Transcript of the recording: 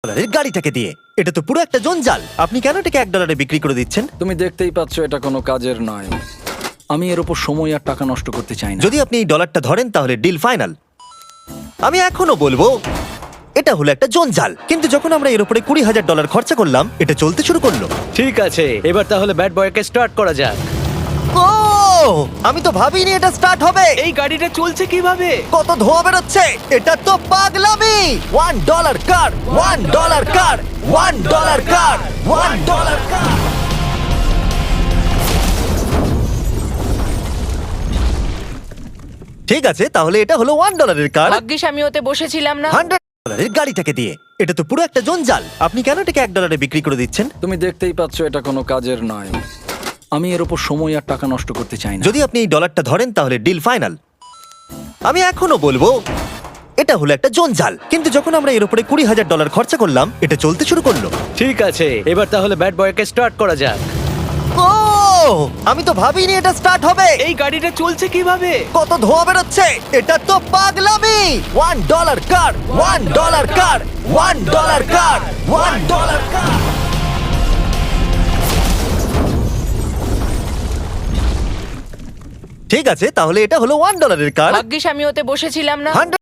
ডলারের গাড়িটাকে দিয়ে। এটা তো পুরো একটা জঞ্জাল। আপনি কেন এটাকে $1 বিক্রি করে দিচ্ছেন? তুমি দেখতেই পাচ্ছ এটা কোনো কাজের নয়। আমি এর উপর সময় আর টাকা নষ্ট করতে চাই না। যদি আপনি এই ডলারটা ধরেন তাহলে ডিল ফাইনাল। আমি এখনো বলবো এটা হলো একটা জঞ্জাল, কিন্তু যখন আমরা এর উপরে $20,000 খরচা করলাম, এটা চলতে শুরু করলো। ঠিক আছে, এবার তাহলে ব্যাড বয়কে স্টার্ট করা যাক। ও, আমি তো ভাবিনি এটা স্টার্ট হবে। এই গাড়িটা চলছে কিভাবে? কত ধোঁয়া বেরোচ্ছে, এটা তো পাগলামি। $1 কার, $1 কার, $1 কার, $1 কার। ঠিক আছে, তাহলে এটা হলো $1 কার ভাগ্যিস আমি ওতে বসেছিলাম না। $100 গাড়িটাকে দিয়ে। এটা তো পুরো একটা জঞ্জাল। আপনি কেন এটাকে $1 বিক্রি করে দিচ্ছেন? তুমি দেখতেই পাচ্ছ এটা কোনো কাজের নয়। আমি এর উপর সময় আর টাকা নষ্ট করতে চাই না। যদি আপনি এই ডলারটা ধরেন তাহলে ডিল ফাইনাল। আমি এখনো বলবো এটা হলো একটা জঞ্জাল, কিন্তু যখন আমরা এর উপরে $20,000 খরচা করলাম, এটা চলতে শুরু করলো। ঠিক আছে, এবার তাহলে ব্যাড বয়কে স্টার্ট করা যাক। ও, আমি তো ভাবিনি এটা স্টার্ট হবে। এই গাড়িটা চলছে কিভাবে? কত ধোঁয়া বেরোচ্ছে, এটা তো পাগলামি। $1 কার, $1 কার, $1 কার, $1 কার। ঠিক আছে, তাহলে এটা হলো $1 কার ভাগ্যিস আমি ওতে বসেছিলাম না।